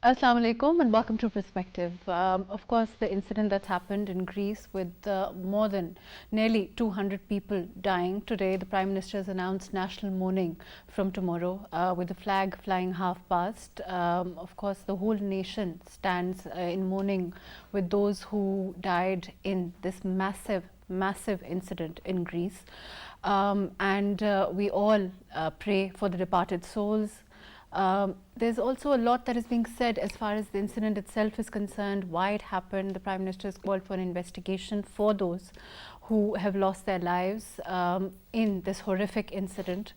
Assalamu alaikum and welcome to Perspective. Of course, the incident that's happened in Greece with more than nearly 200 people dying today, the Prime Minister has announced national mourning from tomorrow with the flag flying half-mast. Of course, the whole nation stands in mourning with those who died in this massive incident in Greece. And we all pray for the departed souls. There's also a lot that is being said as far as the incident itself is concerned, why it happened. The Prime Minister has called for an investigation for those who have lost their lives in this horrific incident.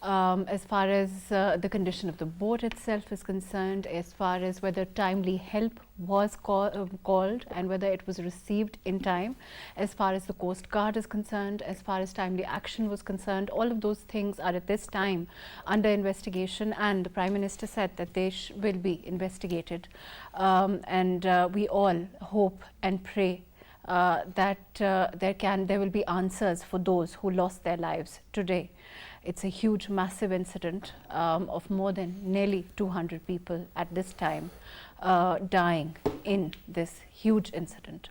As far as the condition of the boat itself is concerned, as far as whether timely help was called and whether it was received in time, as far as the Coast Guard is concerned, as far as timely action was concerned, all of those things are at this time under investigation, and the Prime Minister said that they will be investigated. And we all hope and pray that there will be answers for those who lost their lives today. It's a huge, massive incident of more than nearly 200 people at this time dying in this huge incident.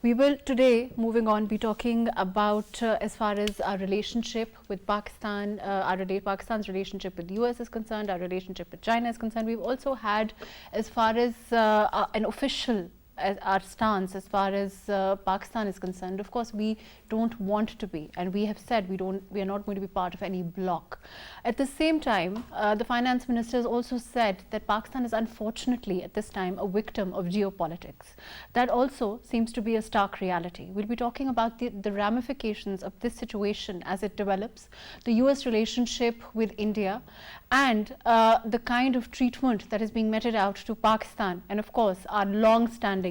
We will today, moving on, be talking about as far as our relationship with Pakistan, Pakistan's relationship with the US is concerned, our relationship with China is concerned. We've also had, as far as an official our stance as far as Pakistan is concerned. Of course, we don't want to be, and we have said we are not going to be part of any bloc. At the same time, the finance minister has also said that Pakistan is unfortunately at this time a victim of geopolitics. That also seems to be a stark reality. We'll be talking about the ramifications of this situation as it develops, the US relationship with India, and the kind of treatment that is being meted out to Pakistan, and of course our long-standing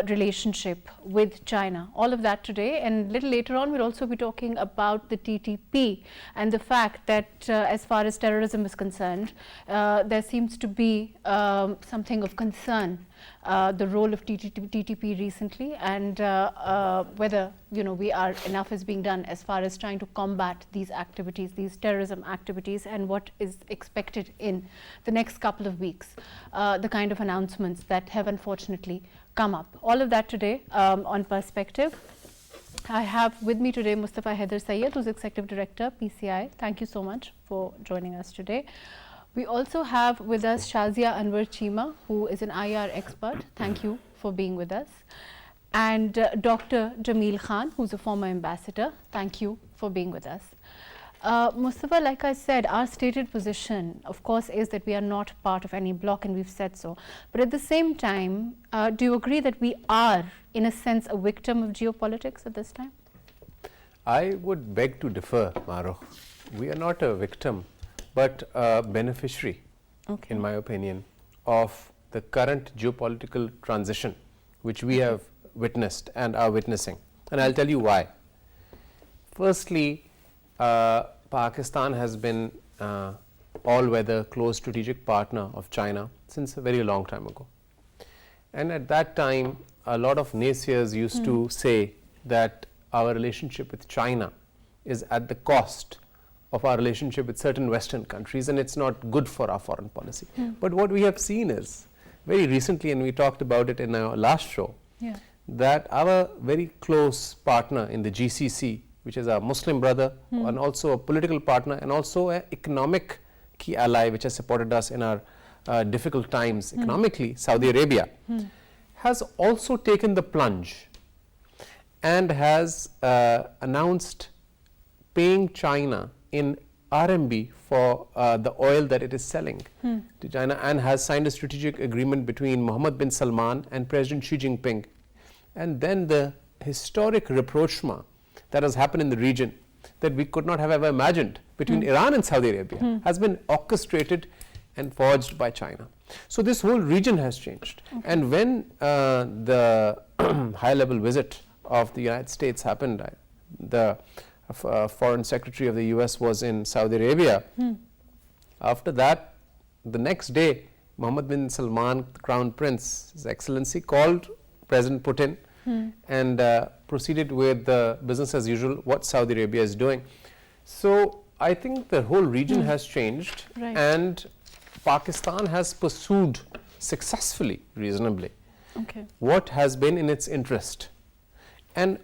relationship with China. All of that today, and a little later on we'll also be talking about the TTP and the fact that as far as terrorism is concerned, there seems to be something of concern, the role of TTP recently, and whether enough is being done as far as trying to combat these activities, these terrorism activities, and what is expected in the next couple of weeks, the kind of announcements that have unfortunately come up. All of that today on Perspective. I have with me today Mustafa Hyder, who's Executive Director PCI. Thank you so much for joining us today. We also have with us Shazia Anwer, cheema, who is an IR expert. Thank you for being with us. And Dr.Jamil Khan, who's a former ambassador. Thank you for being with us. Mustafa, like I said, our stated position, of course, is that we are not part of any bloc, and we've said so. But at the same time, do you agree that we are, in a sense, a victim of geopolitics at this time? I would beg to differ, Mahrukh. We are not a victim, but a beneficiary, in my opinion, of the current geopolitical transition, which we have witnessed and are witnessing. And I'll tell you why. Firstly, Pakistan has been all-weather, close strategic partner of China since a very long time ago. And at that time, a lot of naysayers used to say that our relationship with China is at the cost of our relationship with certain Western countries, and it's not good for our foreign policy. But what we have seen is, very recently, and we talked about it in our last show, that our very close partner in the GCC, which is our Muslim brother, and also a political partner, and also an economic key ally which has supported us in our difficult times economically, Saudi Arabia, has also taken the plunge and has announced paying China in RMB for the oil that it is selling to China, and has signed a strategic agreement between Mohammed bin Salman and President Xi Jinping. And then the historic rapprochement that has happened in the region that we could not have ever imagined between Iran and Saudi Arabia has been orchestrated and forged by China. So this whole region has changed. And when the high-level visit of the United States happened, the Foreign Secretary of the US was in Saudi Arabia. After that, the next day, Mohammed bin Salman, the Crown Prince, His Excellency, called President Putin and proceeded with the business as usual, what Saudi Arabia is doing. So I think the whole region has changed, and Pakistan has pursued successfully, reasonably, what has been in its interest. And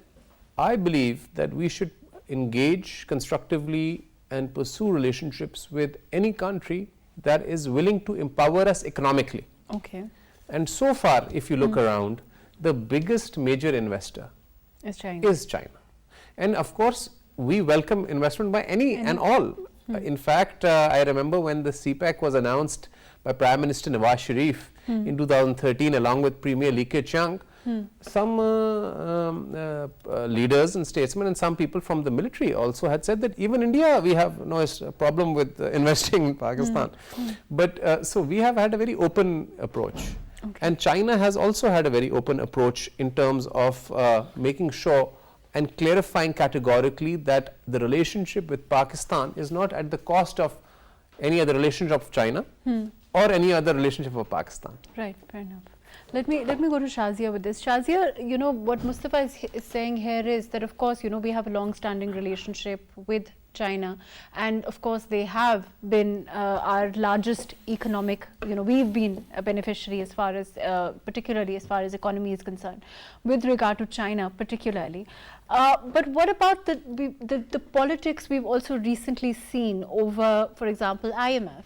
I believe that we should engage constructively and pursue relationships with any country that is willing to empower us economically. And so far, if you look around, the biggest major investor is China. And of course, we welcome investment by any and all. In fact, I remember when the CPEC was announced by Prime Minister Nawaz Sharif in 2013 along with Premier Li Keqiang, some leaders and statesmen and some people from the military also had said that even India, we have no problem with investing in Pakistan. But so we have had a very open approach. And China has also had a very open approach in terms of making sure and clarifying categorically that the relationship with Pakistan is not at the cost of any other relationship of China or any other relationship of Pakistan. Right, fair enough. Let me go to Shazia with this. Shazia, you know, what Mustafa is saying here is that, of course, you know, we have a long-standing relationship with China, and of course they have been our largest economic, you know, we've been a beneficiary as far as, particularly as far as economy is concerned, with regard to China particularly. But what about the politics we've also recently seen over, for example, IMF?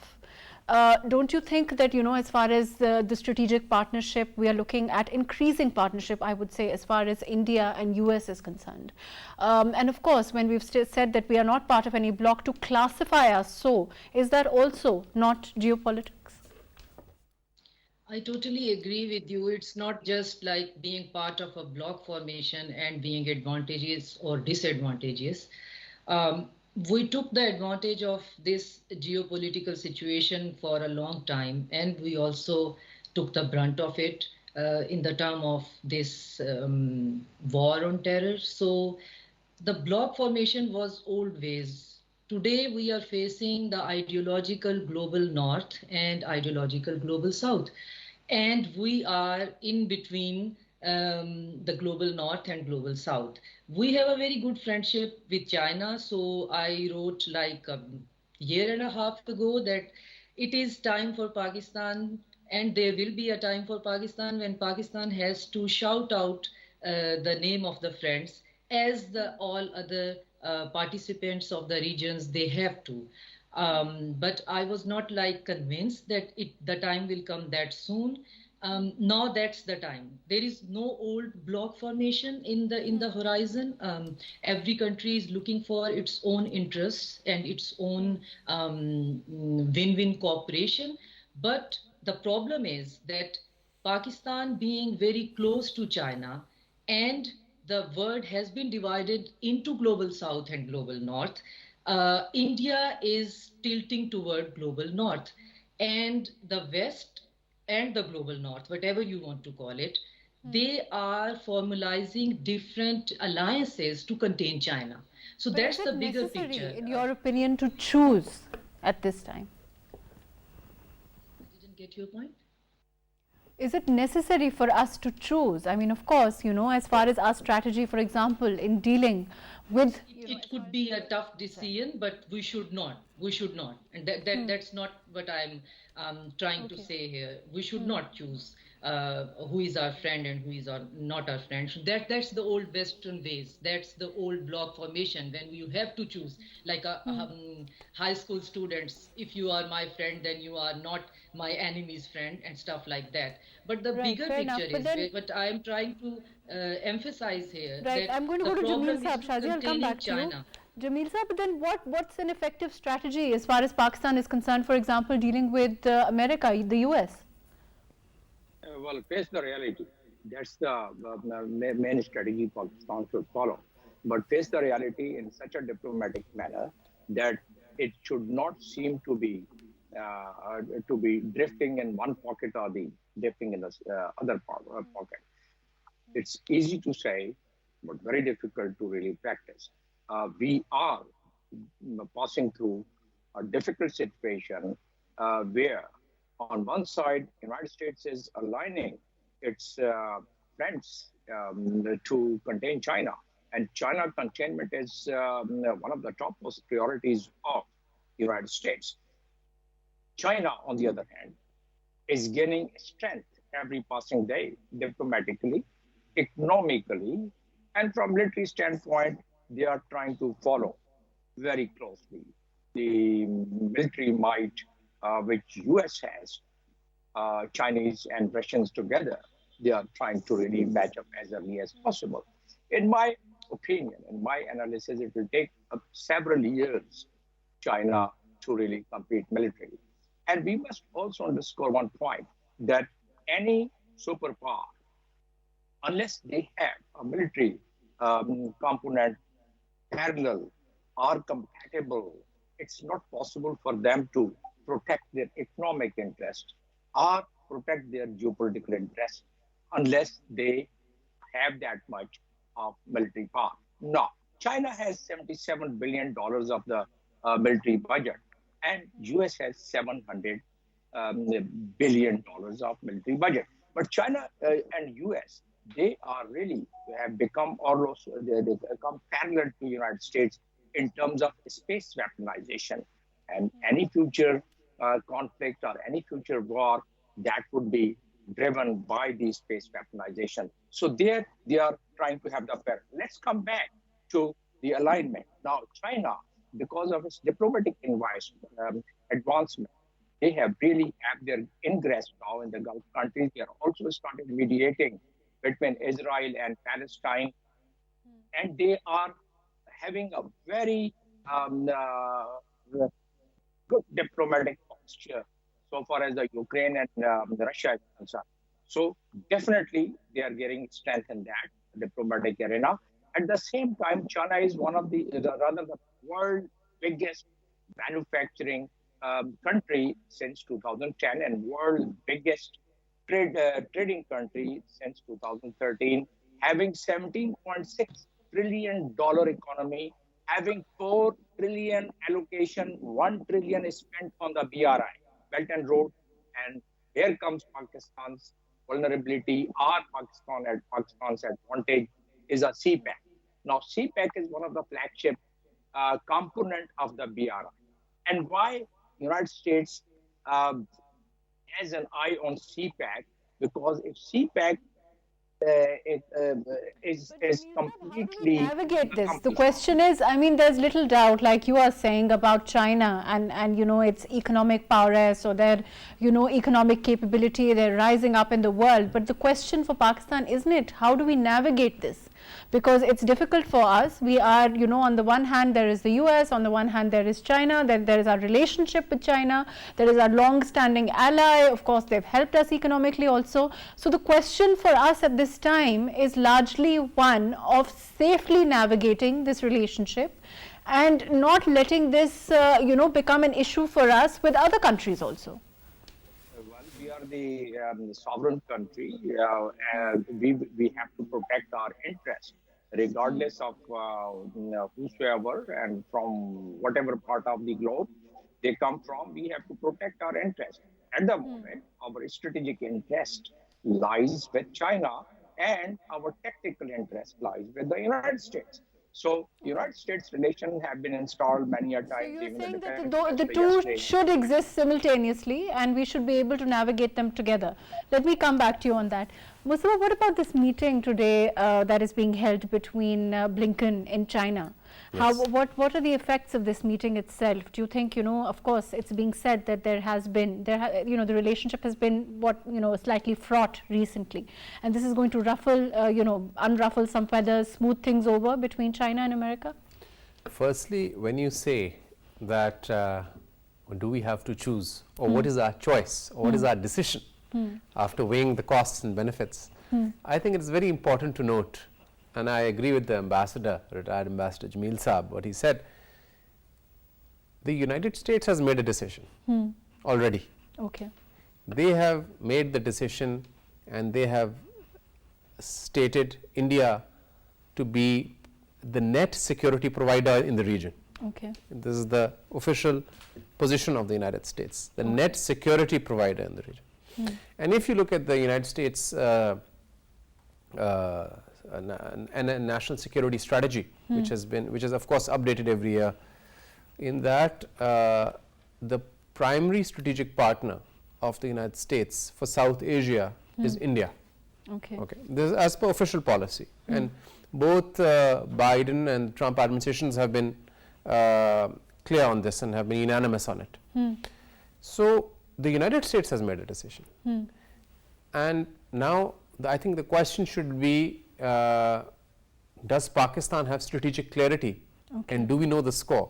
Don't you think that, you know, as far as the strategic partnership, we are looking at increasing partnership, I would say, as far as India and US is concerned? And of course, when we've said that we are not part of any bloc, to classify us so, is that also not geopolitics? I totally agree with you. It's not just like being part of a bloc formation and being advantageous or disadvantageous. We took the advantage of this geopolitical situation for a long time, and we also took the brunt of it in the term of this war on terror. So the bloc formation was old ways. Today we are facing the ideological global north and ideological global south. And we are in between the global north and global south. We have a very good friendship with China. So I wrote like a year and a half ago that it is time for Pakistan, and there will be a time for Pakistan when Pakistan has to shout out the name of the friends as the all other participants of the regions, they have to. But I was not like convinced that the time will come that soon. Now that's the time. There is no old bloc formation in the horizon. Every country is looking for its own interests and its own win-win cooperation. But the problem is that Pakistan being very close to China, and the world has been divided into global south and global north. India is tilting toward global north, and the West and the global north, whatever you want to call it, they are formalizing different alliances to contain China. So but that's the bigger picture. In your opinion, to choose at this time? I didn't get your point. Is it necessary for us to choose? I mean, of course, you know, as far as our strategy, for example, in dealing with... It could be a tough decision, but we should not. We should not. And that's not what I'm trying to say here. We should not choose who is our friend and who is not our friend. So that's the old Western ways. That's the old bloc formation when you have to choose. Like high school students, if you are my friend, then you are not my enemy's friend and stuff like that. But the bigger picture is what I'm trying to emphasize here. Right, I'm going to go to Jamil Saab. Shazia, I'll come back to you. Jamil Saab, but then what's an effective strategy as far as Pakistan is concerned, for example, dealing with America, the US? Well, face the reality. That's the main strategy Pakistan should follow. But face the reality in such a diplomatic manner that it should not seem to be drifting in one pocket or the drifting in the other pocket. It's easy to say, but very difficult to really practice. We are passing through a difficult situation where on one side, United States is aligning its friends to contain China. And China containment is one of the topmost priorities of the United States. China, on the other hand, is gaining strength every passing day, diplomatically, economically, and from military standpoint, they are trying to follow very closely the military might which US has, Chinese and Russians together. They are trying to really match up as early as possible. In my opinion, in my analysis, it will take several years China to really compete militarily. And we must also underscore one point that any superpower, unless they have a military component parallel or compatible, it's not possible for them to protect their economic interest or protect their geopolitical interest unless they have that much of military power. Now, China has $77 billion of the military budget, and US has $700 billion of military budget. But China and US, they are really have become almost they become parallel to the United States in terms of space weaponization, and any future conflict or any future war that would be driven by the space weaponization. So there they are trying to have the pair. Let's come back to the alignment. Now, China, because of its diplomatic advancement, they have really have their ingress now in the Gulf countries. They are also started mediating between Israel and Palestine, and they are having a very good diplomatic posture so far as the Ukraine and Russia is concerned. So definitely they are getting strength in that diplomatic arena. At the same time, China is one of the world's biggest manufacturing country since 2010 and world's biggest trading country since 2013, having $17.6 trillion economy, having 4 trillion allocation, 1 trillion is spent on the BRI, Belt and Road, and here comes Pakistan's vulnerability or Pakistan's advantage is a CPEC. Now, CPEC is one of the flagship component of the BRI. And why United States has an eye on CPEC? Because if CPEC is completely... How do we navigate this? The question is, I mean, there's little doubt, like you are saying about China and you know, its economic prowess or their, you know, economic capability, they're rising up in the world. But the question for Pakistan, isn't it, how do we navigate this? Because it's difficult for us. We are, you know, on the one hand there is the US, on the one hand there is China, then there is our relationship with China, there is our long-standing ally, of course they've helped us economically also. So the question for us at this time is largely one of safely navigating this relationship and not letting this, you know, become an issue for us with other countries also. Well, we are the sovereign country, and we have to protect our interests, regardless of whosoever and from whatever part of the globe they come from. We have to protect our interests. At the moment, our strategic interest lies with China, and our tactical interest lies with the United States. So, United States relations have been installed many a times. So you're saying that the two should exist simultaneously and we should be able to navigate them together. Let me come back to you on that. Mustafa, what about this meeting today that is being held between Blinken in China? Yes. What are the effects of this meeting itself? Do you think, you know, of course, it's being said that there has been, you know, the relationship has been slightly fraught recently, and this is going to ruffle, you know, unruffle some feathers, smooth things over between China and America? Firstly, when you say that, do we have to choose, or what is our choice, or what is our decision after weighing the costs and benefits? I think it is very important to note, and I agree with the ambassador, retired Ambassador Jamil Saab, what he said. The United States has made a decision already. Okay. They have made the decision and they have stated India to be the net security provider in the region. Okay. And this is the official position of the United States, the net security provider in the region. And if you look at the United States and a national security strategy, which is of course updated every year, in that the primary strategic partner of the United States for South Asia is India. Okay. Okay. This is as per official policy, and both Biden and Trump administrations have been clear on this and have been unanimous on it. So the United States has made a decision, and now I think the question should be, does Pakistan have strategic clarity, and do we know the score?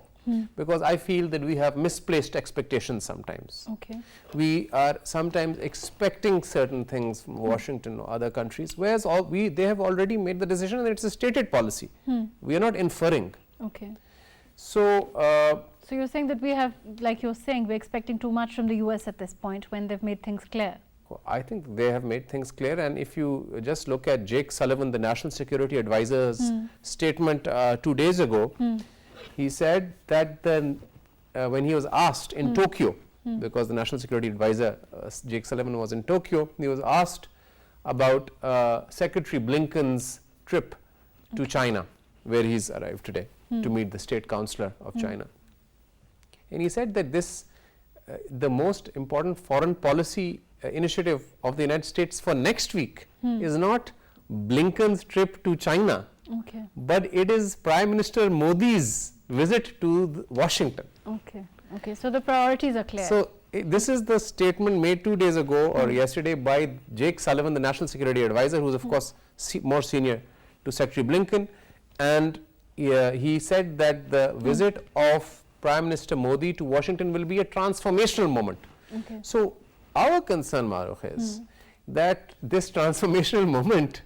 Because I feel that we have misplaced expectations sometimes. Okay. We are sometimes expecting certain things from Washington or other countries, whereas they have already made the decision and it's a stated policy. We are not inferring. Okay. So, so you're saying that we have, like you're saying, we're expecting too much from the US at this point when they've made things clear. I think they have made things clear, and if you just look at Jake Sullivan, the National Security Advisor's statement 2 days ago, he said that when he was asked in Tokyo, because the National Security Advisor Jake Sullivan was in Tokyo, he was asked about Secretary Blinken's trip to China, where he's arrived today to meet the State Counselor of China. And he said that this, the most important foreign policy initiative of the United States for next week is not Blinken's trip to China, but it is Prime Minister Modi's visit to Washington. Okay. Okay. So the priorities are clear. So this is the statement made 2 days ago or yesterday by Jake Sullivan, the National Security Advisor, who is of course more senior to Secretary Blinken, and he said that the visit of Prime Minister Modi to Washington will be a transformational moment. So our concern, Mahrukh, is that this transformational moment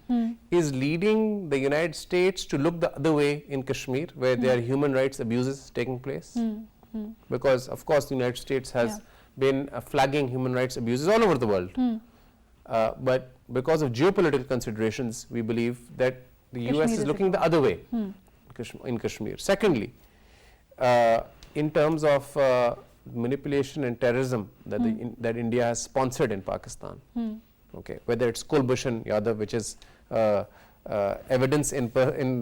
is leading the United States to look the other way in Kashmir, where there are human rights abuses taking place, because of course the United States has been flagging human rights abuses all over the world, but because of geopolitical considerations, we believe that the US is looking the other way in Kashmir. Secondly, in terms of manipulation and terrorism that India has sponsored in Pakistan, okay, whether it's Kulbhushan Yadav, which is evidence in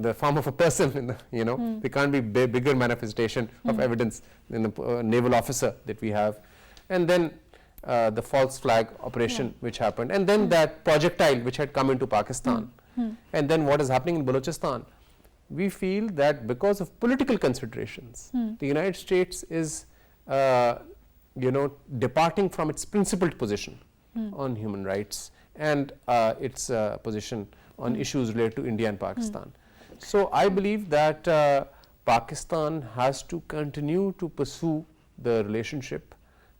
the form of a person, there can't be bigger manifestation of evidence in the naval officer that we have, and then the false flag operation which happened, and then that projectile which had come into Pakistan, and then what is happening in Balochistan. We feel that because of political considerations, the United States is departing from its principled position on human rights and its position on issues related to India and Pakistan. So I believe that Pakistan has to continue to pursue the relationship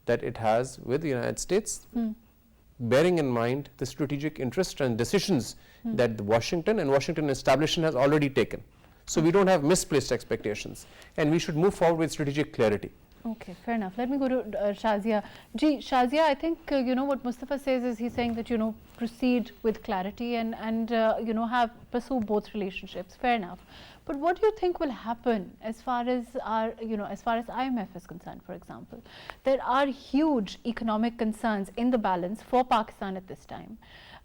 that it has with the United States, bearing in mind the strategic interest and decisions that Washington and Washington establishment has already taken. So we don't have misplaced expectations, and we should move forward with strategic clarity. Okay, fair enough. Let me go to Shazia. Shazia, I think what Mustafa says is he's saying that proceed with clarity and pursue both relationships. Fair enough. But what do you think will happen as far as our as far as IMF is concerned, for example? There are huge economic concerns in the balance for Pakistan at this time.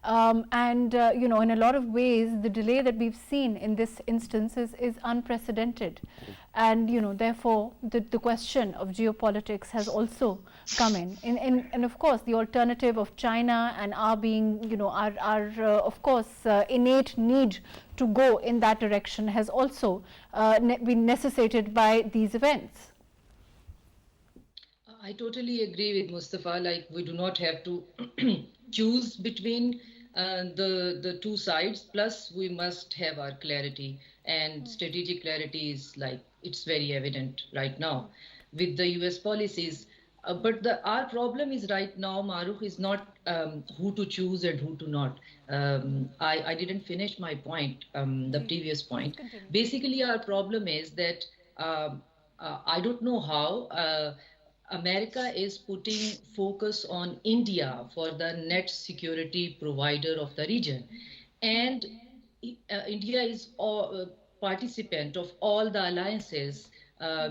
In a lot of ways, the delay that we've seen in this instance is unprecedented. And, therefore, the question of geopolitics has also come in. And of course, the alternative of China and our being, of course, innate need to go in that direction has also been necessitated by these events. I totally agree with Mustafa. Like, we do not have to choose between the two sides. Plus, we must have our clarity, and strategic clarity is it's very evident right now with the US policies. But our problem is right now, Mahrukh, is not who to choose and who to not. I didn't finish my point, the previous point. Basically, our problem is that I don't know how America is putting focus on India for the net security provider of the region. And India is a participant of all the alliances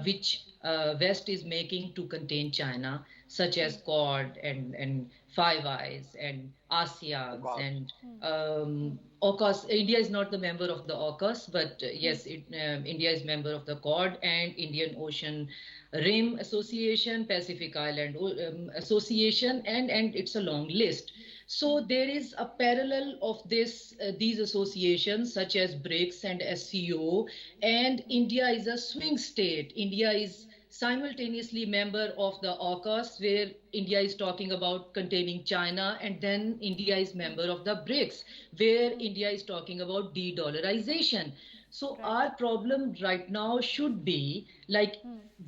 which West is making to contain China. such as Quad and Five Eyes and ASEAN AUKUS. and AUKUS. India is not the member of the AUKUS, but yes, India is member of the Quad and Indian Ocean Rim Association, Pacific Island Association, and it's a long list. So there is a parallel of these associations such as BRICS and SCO, and India is a swing state. India is simultaneously member of the AUKUS, where India is talking about containing China, and then India is member of the BRICS, where India is talking about de-dollarization. So our problem right now should be like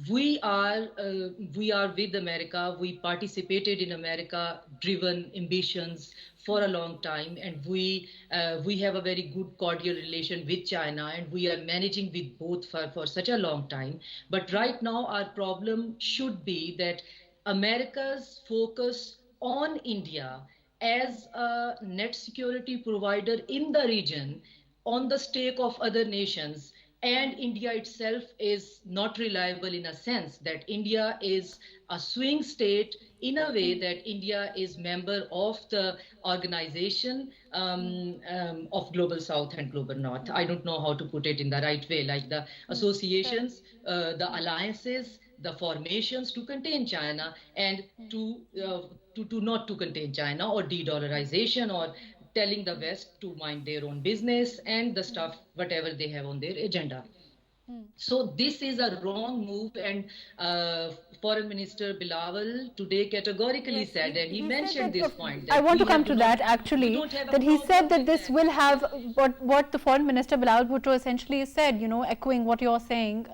we are with America. We participated in America-driven ambitions for a long time, and we have a very good cordial relation with China, and we are managing with both for such a long time. But right now, our problem should be that America's focus on India as a net security provider in the region on the stake of other nations, and India itself is not reliable in a sense that India is a swing state in a way that India is member of the organization of Global South and Global North. I don't know how to put it in the right way, like the associations, the alliances, the formations to contain China and to not to contain China, or de-dollarization, or telling the West to mind their own business and the stuff, whatever they have on their agenda. So this is a wrong move, and Foreign Minister Bilawal today categorically said, and he mentioned this point. I want to come to that actually, that he said that this will have, what the Foreign Minister Bilawal Bhutto essentially said, echoing what you're saying,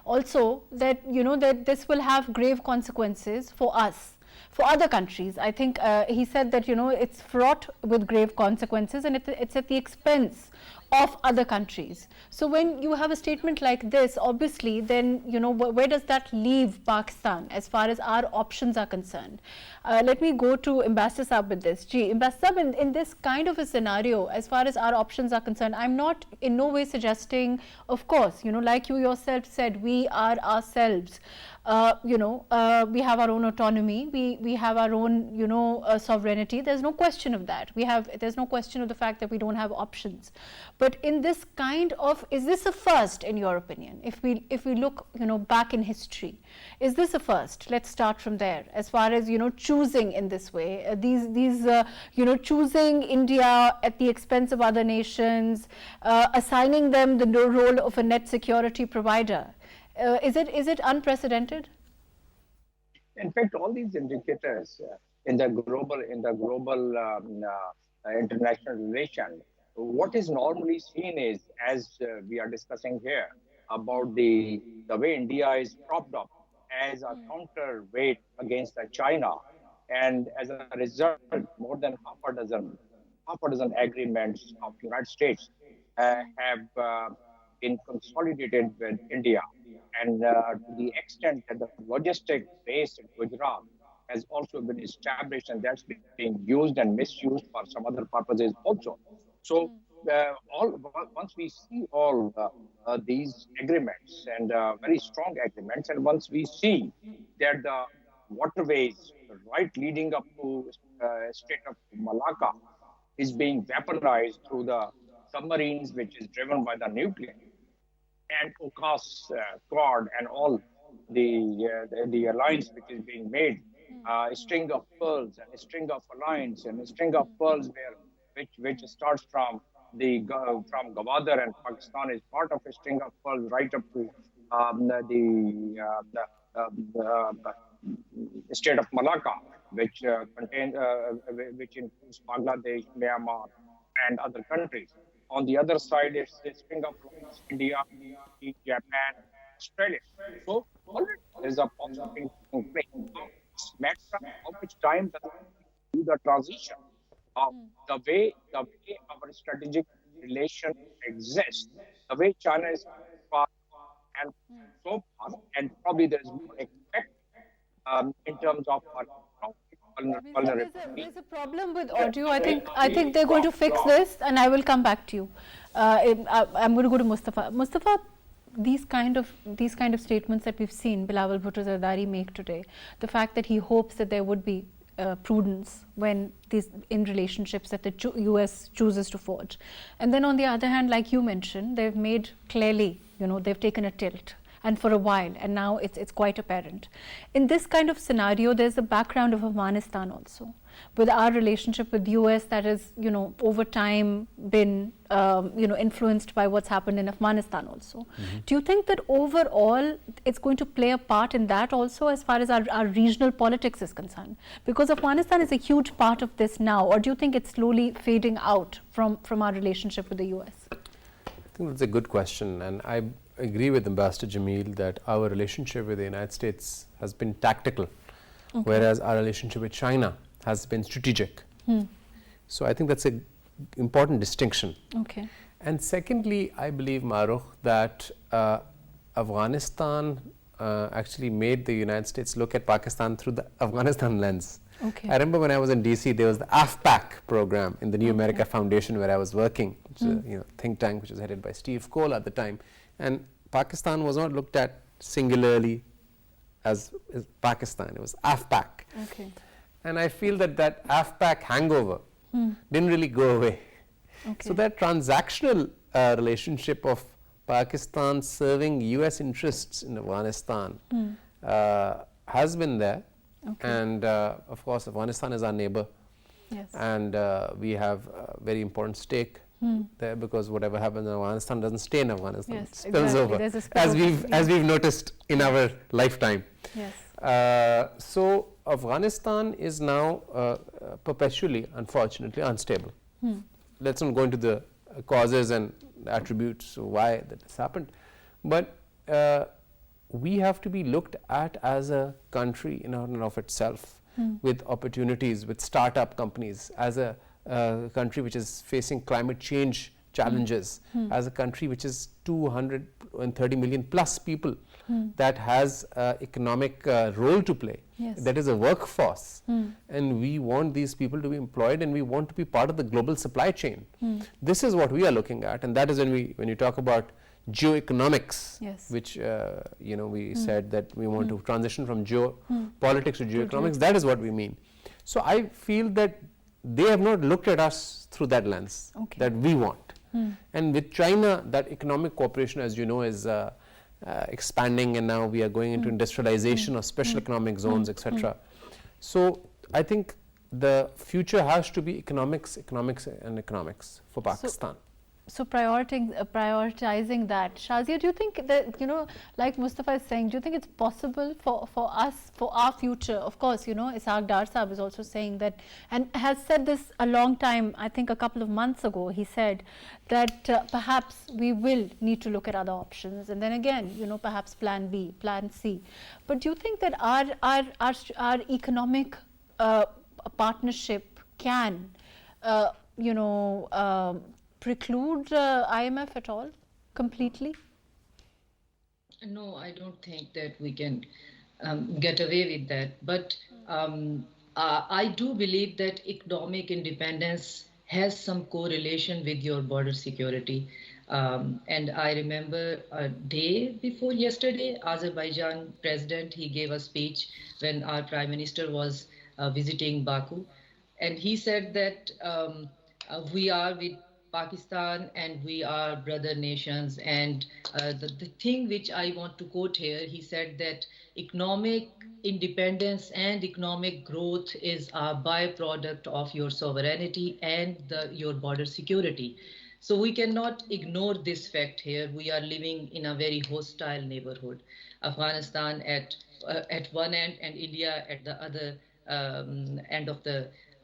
also that, that this will have grave consequences for us. For other countries, I think he said that, it's fraught with grave consequences, and it's at the expense of other countries. So when you have a statement like this, obviously, then, where does that leave Pakistan as far as our options are concerned? Let me go to Ambassador Saab with this. Ambassador Saab, in this kind of a scenario, as far as our options are concerned, I'm not in no way suggesting, of course, like you yourself said, we are ourselves. We have our own autonomy, we have our own, sovereignty. There's no question of that. There's no question of the fact that we don't have options. But in this kind of, is this a first in your opinion? If we look, back in history, is this a first? Let's start from there. As far as, choosing in this way, choosing India at the expense of other nations, assigning them the role of a net security provider. Is it unprecedented? In fact, all these indicators in the global international relation, what is normally seen is, as we are discussing here, about the way India is propped up as a counterweight against China, and as a result, more than half a dozen agreements of the United States have been consolidated with India. And to the extent that the logistic base in Gujarat has also been established, and that's being used and misused for some other purposes also. So once we see all these agreements, and very strong agreements, and once we see that the waterways right leading up to state of Malacca is being weaponized through the submarines, which is driven by the nuclear, and AUKUS, Quad, and all the alliance which is being made, a string of pearls and a string of alliance and a string of pearls which starts from from Gwadar, and Pakistan is part of a string of pearls right up to the state of Malacca, which includes Bangladesh, Myanmar, and other countries. On the other side, it's the string of India, Japan, Australia. So already there's a positive thing in place. It's a matter of how much time does it do the transition. The way our strategic relation exists, the way China is far and so far, and probably there is more expect in terms of our vulnerability. There's a problem with audio. I think they're going to fix this, and I will come back to you. I'm going to go to Mustafa. Mustafa, these kind of statements that we've seen Bilawal Bhutto Zardari make today, the fact that he hopes that there would be prudence when these in relationships that the US chooses to forge, and then on the other hand, like you mentioned, they've made clearly, they've taken a tilt, and for a while, and now it's quite apparent. In this kind of scenario, there's the background of Afghanistan also, with our relationship with the US that has, over time been, influenced by what's happened in Afghanistan also. Do you think that overall it's going to play a part in that also as far as our regional politics is concerned? Because Afghanistan is a huge part of this now, or do you think it's slowly fading out from our relationship with the US? I think that's a good question, and I agree with Ambassador Jamil that our relationship with the United States has been tactical, whereas our relationship with China has been strategic. So I think that's an important distinction. Okay. And secondly, I believe, Mahrukh, that Afghanistan actually made the United States look at Pakistan through the Afghanistan lens. Okay. I remember when I was in DC, there was the AFPAC program in the New America Foundation where I was working, which is a think tank which was headed by Steve Cole at the time. And Pakistan was not looked at singularly as Pakistan, it was AFPAC. Okay. And I feel that AFPAC hangover didn't really go away. Okay. So that transactional relationship of Pakistan serving US interests in Afghanistan has been there. Okay. And of course, Afghanistan is our neighbor. Yes. And we have a very important stake there, because whatever happens in Afghanistan doesn't stay in Afghanistan. Yes, it spills exactly. over, as we've noticed in our lifetime. Yes. So Afghanistan is now perpetually, unfortunately, unstable. Let's not go into the causes and attributes why that has happened, but we have to be looked at as a country in and of itself, with opportunities, with startup companies, as a country which is facing climate change challenges, as a country which is 230 million plus people, that has economic role to play, that is a workforce, and we want these people to be employed, and we want to be part of the global supply chain. This is what we are looking at, and that is when you talk about geoeconomics, which we said that we want to transition from geopolitics to geoeconomics. That is what we mean. So I feel that they have not looked at us through that lens that we want. And with China, that economic cooperation, as you know, is expanding, and now we are going into industrialization of special economic zones, etc. So I think the future has to be economics and economics for Pakistan. So prioritizing that, Shazia, do you think that, like Mustafa is saying, do you think it's possible for us, for our future? Of course, Ishaq Dar Sahab is also saying that, and has said this a long time, I think a couple of months ago, he said that perhaps we will need to look at other options, and then again, perhaps plan B, plan C. But do you think that our economic partnership can, preclude IMF at all, completely? No, I don't think that we can get away with that. But I do believe that economic independence has some correlation with your border security. And I remember a day before yesterday, Azerbaijan president, he gave a speech when our prime minister was visiting Baku. And he said that we are with Pakistan and we are brother nations, and the thing which I want to quote here, he said that economic independence and economic growth is a byproduct of your sovereignty and your border security. So we cannot ignore this fact here. We are living in a very hostile neighborhood. Afghanistan at one end and India at the other end of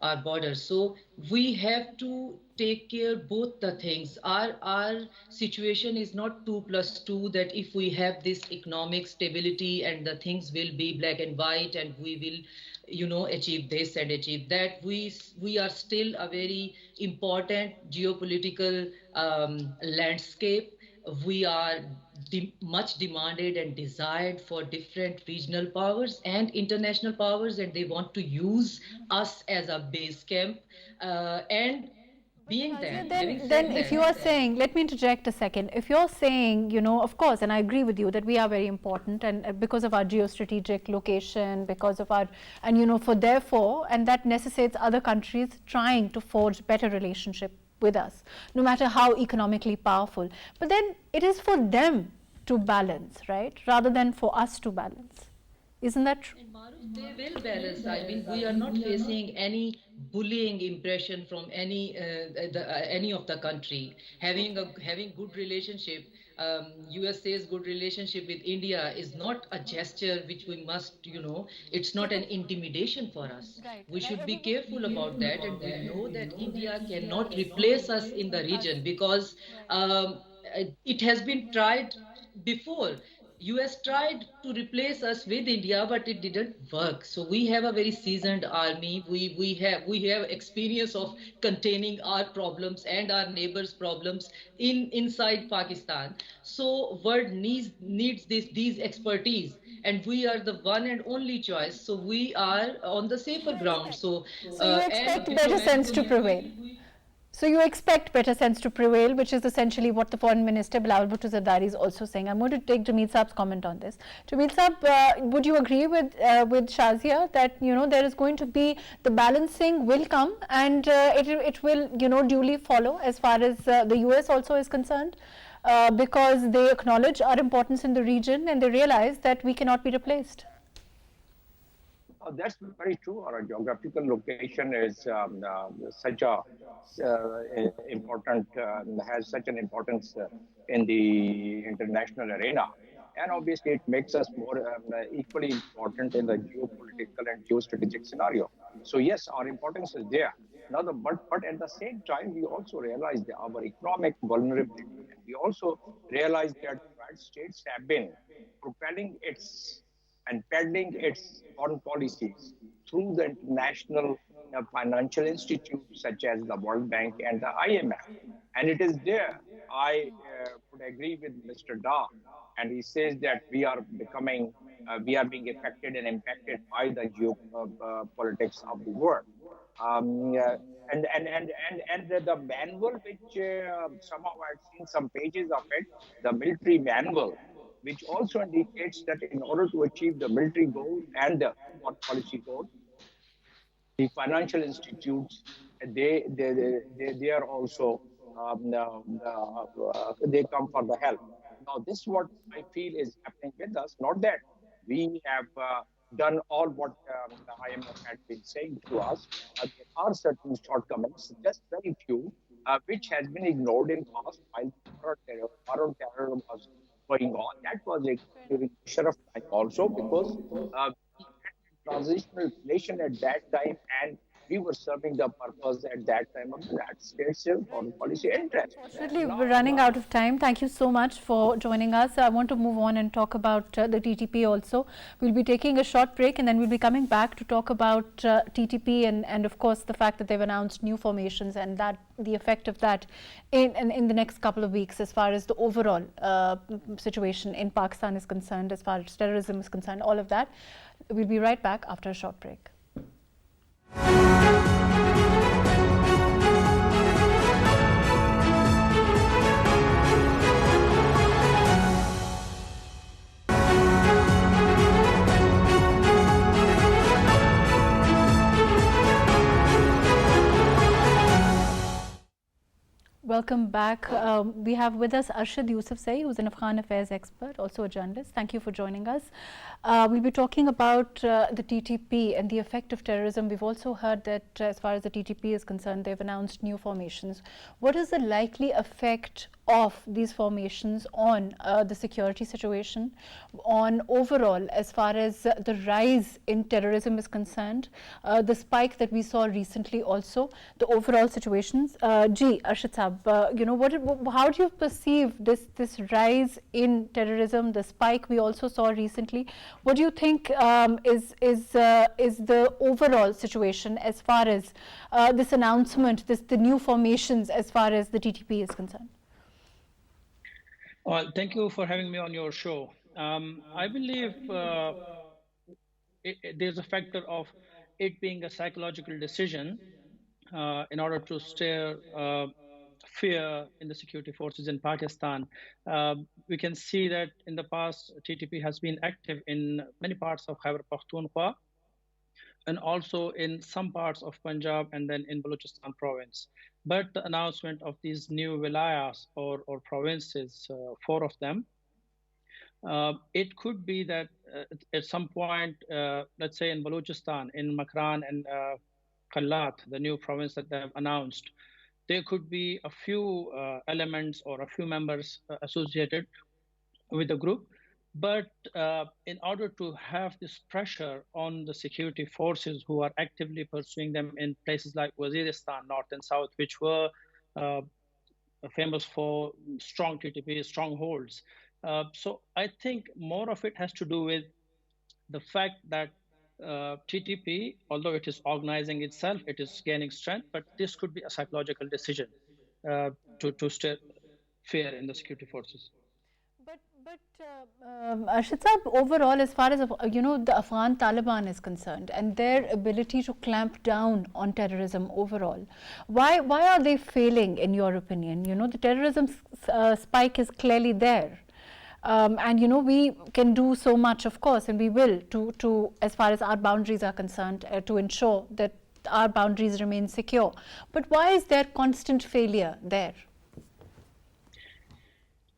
our border. So we have to take care both the things. Our situation is not 2+2, that if we have this economic stability and the things will be black and white and we will achieve this and achieve that. We are still a very important geopolitical landscape. We are much demanded and desired for different regional powers and international powers, and they want to use us as a base camp. And Then if you are saying, let me interject a second, if you're saying, you know, of course, and I agree with you that we are very important, and because of our geostrategic location, because of our, and you know, for therefore, and that necessitates other countries trying to forge better relationship with us, no matter how economically powerful. But then it is for them to balance, right, rather than for us to balance. Isn't that true? And Mahrukh, they will balance. I mean, we are not facing any bullying impression from any of the country. Having good relationship, USA's good relationship with India is not a gesture which we must, you know, it's not an intimidation for us. Right. We should be careful about that, and we know that India cannot replace us in the region because it has been tried before. US tried to replace us with India, but it didn't work. So we have a very seasoned army. We have experience of containing our problems and our neighbors' problems inside Pakistan. So world needs these expertise, and we are the one and only choice. So we are on the safer ground. So So you and expect better sense to prevail. So you expect better sense to prevail, which is essentially what the Foreign Minister Bilawal Bhutto Zardari is also saying. I'm going to take Jamil Saab's comment on this. Jamil Saab, would you agree with Shazia that, you know, there is going to be the balancing will come, and it will, you know, duly follow as far as the US also is concerned, because they acknowledge our importance in the region and they realize that we cannot be replaced? That's very true. Our geographical location is such a important, has such an importance in the international arena, and obviously it makes us more equally important in the geopolitical and geostrategic scenario. So yes, our importance is there. Now, but at the same time, we also realize that our economic vulnerability, and we also realize that the United States have been propelling its and peddling its foreign policies through the international financial institutes such as the World Bank and the IMF. And it is there I would agree with Mr. Da, and he says that we are being affected and impacted by the geopolitics of the world. Um, uh, and the manual, which somehow I've seen some pages of it, the military manual, which also indicates that in order to achieve the military goal and the foreign policy goal, the financial institutes they are also they come for the help. Now, this is what I feel is happening with us. Not that we have done all what the IMF had been saying to us. There are certain shortcomings, just very few, which has been ignored in past while war on terror was going on. That was during Sharaf time also, because we had a transitional relation at that time, and we were serving the purpose at that time of the United States foreign policy interest. Unfortunately, Now, we're running out of time. Thank you so much for joining us. I want to move on and talk about the TTP also. We'll be taking a short break, and then we'll be coming back to talk about TTP and of course the fact that they've announced new formations and that the effect of that in the next couple of weeks as far as the overall situation in Pakistan is concerned, as far as terrorism is concerned, all of that. We'll be right back after a short break. Welcome back. We have with us Arshad Yusufzai, who's an Aghan Affairs Expert, also a journalist. Thank you for joining us. We'll be talking about the TTP and the effect of terrorism. We've also heard that as far as the TTP is concerned, they've announced new formations. What is the likely effect of these formations on the security situation, on overall as far as the rise in terrorism is concerned, the spike that we saw recently also, the overall situations? Arshad Saab, you know, how do you perceive this rise in terrorism, the spike we also saw recently? What do you think is the overall situation as far as this announcement, the new formations as far as the TTP is concerned? Well, thank you for having me on your show. I believe there's a factor of it being a psychological decision in order to stir fear in the security forces in Pakistan. We can see that in the past, TTP has been active in many parts of Khyber Pakhtunkhwa and also in some parts of Punjab and then in Balochistan province. But the announcement of these new wilayas or provinces, four of them, it could be that at some point, let's say in Balochistan, in Makran and Kalat, the new province that they have announced, there could be a few elements or a few members associated with the group. But in order to have this pressure on the security forces who are actively pursuing them in places like Waziristan, north and south, which were uh, famous for strong TTP strongholds. So I think more of it has to do with the fact that TTP, although it is organizing itself, it is gaining strength, but this could be a psychological decision to stir fear in the security forces. But Arshad Saab, overall, as far as the Afghan Taliban is concerned and their ability to clamp down on terrorism overall, why are they failing in your opinion? The terrorism spike is clearly there. And we can do so much, of course, and we will to as far as our boundaries are concerned, to ensure that our boundaries remain secure. But why is there constant failure there?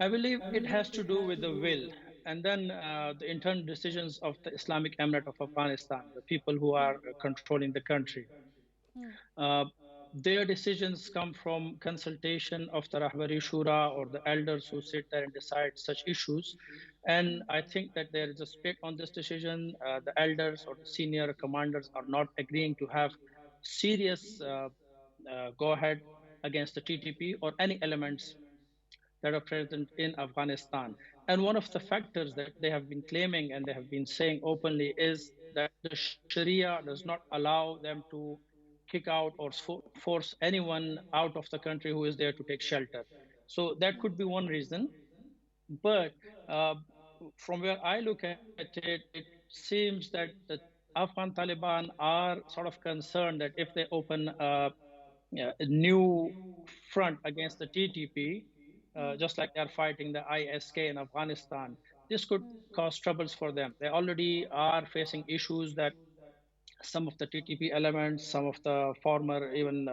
I believe it has to do with the will and then the internal decisions of the Islamic Emirate of Afghanistan, the people who are controlling the country. Uh, their decisions come from consultation of the Rahbari Shura or the elders who sit there and decide such issues. And I think that there is a split on this decision. The elders or the senior commanders are not agreeing to have serious go ahead against the TTP or any elements that are present in Afghanistan. And one of the factors that they have been claiming and they have been saying openly is that the Sharia does not allow them to kick out or force anyone out of the country who is there to take shelter. So that could be one reason. But from where I look at it, it seems that the Afghan Taliban are sort of concerned that if they open a new front against the TTP, just like they're fighting the ISK in Afghanistan, this could cause troubles for them. They already are facing issues that some of the TTP elements, some of the former even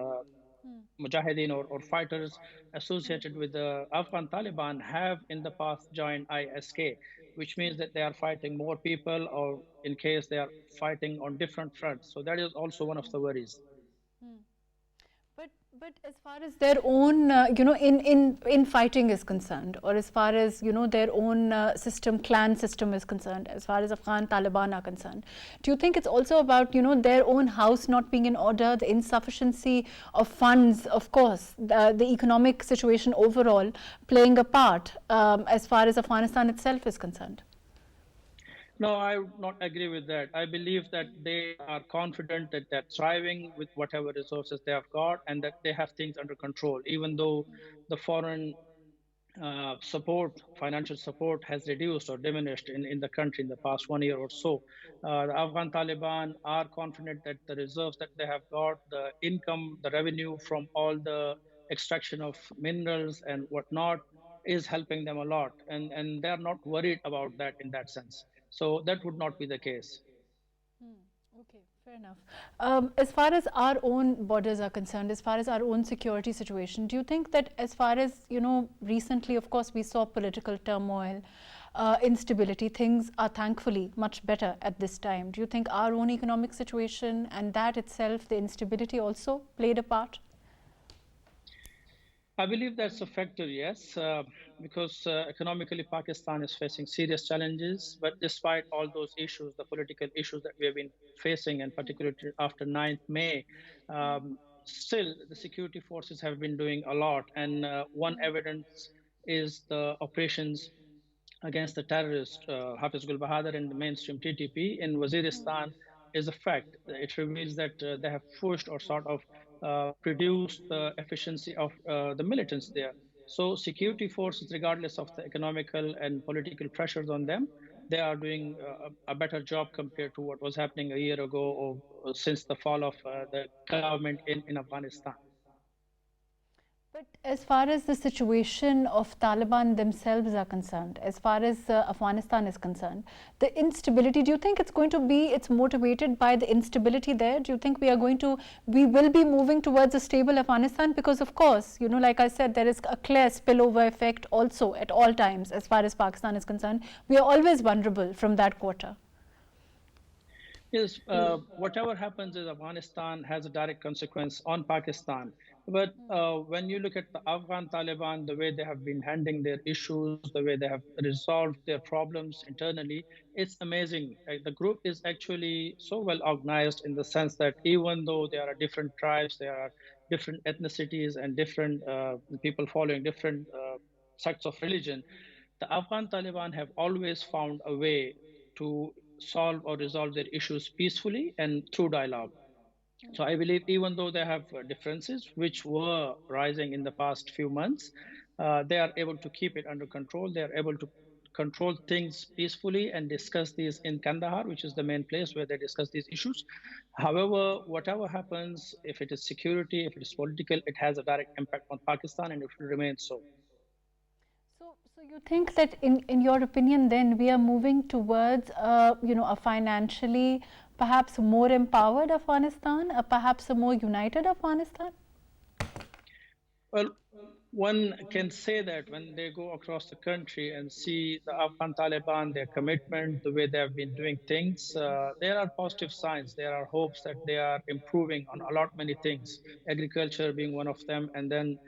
mujahideen or fighters associated with the Afghan Taliban have in the past joined ISK, which means that they are fighting more people or in case they are fighting on different fronts. So that is also one of the worries. But as far as their own, in fighting is concerned, or as far as, their own clan system is concerned, as far as Afghan Taliban are concerned, do you think it's also about, their own house not being in order, the insufficiency of funds, of course, the economic situation overall playing a part as far as Afghanistan itself is concerned? No, I would not agree with that. I believe that they are confident that they're thriving with whatever resources they have got and that they have things under control, even though the foreign support, financial support has reduced or diminished in the country in the past 1 year or so. The Afghan Taliban are confident that the reserves that they have got, the income, the revenue from all the extraction of minerals and whatnot is helping them a lot. And they're not worried about that in that sense. So that would not be the case. Okay, fair enough. As far as our own borders are concerned, as far as our own security situation, do you think that as far as, recently, of course, we saw political turmoil, instability, things are thankfully much better at this time. Do you think our own economic situation and that itself, the instability also played a part? I believe that's a factor, yes, because economically Pakistan is facing serious challenges. But despite all those issues, the political issues that we have been facing, and particularly after 9th May, still the security forces have been doing a lot. And one evidence is the operations against the terrorist Hafiz Gul Bahadur and the mainstream TTP in Waziristan is a fact. It reveals that they have pushed or sort of produced the efficiency of the militants there. So security forces, regardless of the economical and political pressures on them, they are doing a better job compared to what was happening a year ago or since the fall of the government in Afghanistan. But as far as the situation of Taliban themselves are concerned, as far as Afghanistan is concerned, the instability, do you think it's going to be, it's motivated by the instability there? Do you think we will be moving towards a stable Afghanistan? Because of course, you know, like I said, there is a clear spillover effect also at all times as far as Pakistan is concerned. We are always vulnerable from that quarter. Yes, whatever happens in Afghanistan has a direct consequence on Pakistan. But when you look at the Afghan Taliban, the way they have been handling their issues, the way they have resolved their problems internally, it's amazing. The group is actually so well organized in the sense that even though there are different tribes, there are different ethnicities and different people following different sects of religion, the Afghan Taliban have always found a way to solve or resolve their issues peacefully and through dialogue. So I believe even though they have differences which were rising in the past few months, they are able to keep it under control. They are able to control things peacefully and discuss these in Kandahar, which is the main place where they discuss these issues. However, whatever happens, if it is security, if it is political, it has a direct impact on Pakistan and it will remain so. So you think that in your opinion then we are moving towards you know, a financially perhaps more empowered Afghanistan, perhaps a more united Afghanistan? Well, one can say that when they go across the country and see the Afghan Taliban, their commitment, the way they have been doing things, there are positive signs. There are hopes that they are improving on a lot many things, agriculture being one of them, and then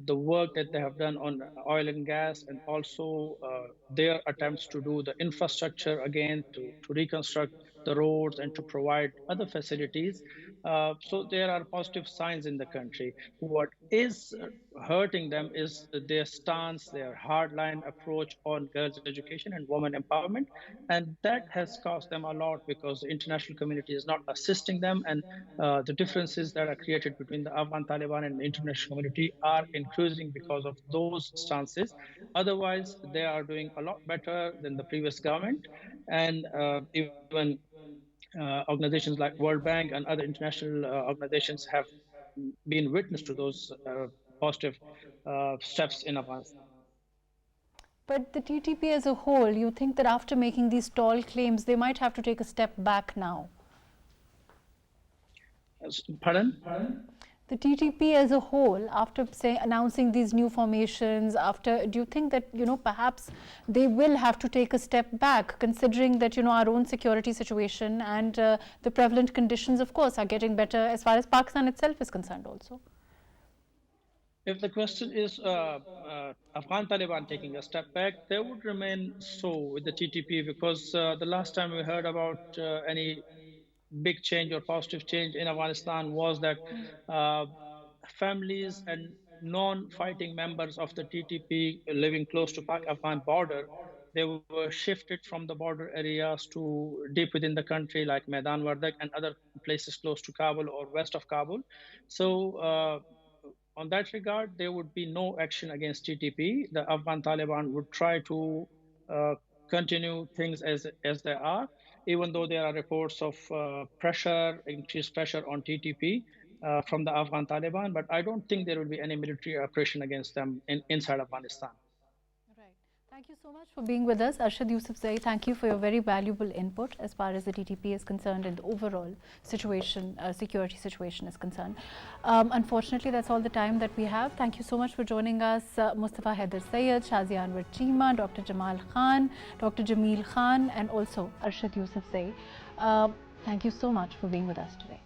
the work that they have done on oil and gas, and also their attempts to do the infrastructure again, to reconstruct the roads and to provide other facilities. So there are positive signs in the country. What is hurting them is their stance, their hardline approach on girls' education and women empowerment. And that has cost them a lot because the international community is not assisting them. And the differences that are created between the Afghan Taliban and the international community are increasing because of those stances. Otherwise, they are doing a lot better than the previous government. And even organizations like World Bank and other international organizations have been witness to those positive steps in Afghanistan. But the TTP as a whole, you think that after making these tall claims, they might have to take a step back now? Pardon? The TTP as a whole, after announcing these new formations, do you think that, you know, perhaps they will have to take a step back, considering that, you know, our own security situation and the prevalent conditions, of course, are getting better as far as Pakistan itself is concerned also? If the question is Afghan Taliban taking a step back, they would remain so with the TTP because the last time we heard about any big change or positive change in Afghanistan was that uh, families and non-fighting members of the TTP living close to Pak-Afghan border, they were shifted from the border areas to deep within the country like Maidan Wardak and other places close to Kabul or west of Kabul. So on that regard, there would be no action against TTP. The Afghan Taliban would try to continue things as they are, even though there are reports of increased pressure on TTP from the Afghan Taliban. But I don't think there will be any military operation against them inside Afghanistan. Right. Thank you so much for being with us. Arshad Yusufzai, thank you for your very valuable input as far as the TTP is concerned and the overall situation, security situation is concerned. Unfortunately, that's all the time that we have. Thank you so much for joining us, Mustafa, Hyder, Shazia Anwer, Cheema, Dr.Jamil Khan, Dr.Jamil Khan, and also Arshad Yusufzai. Thank you so much for being with us today.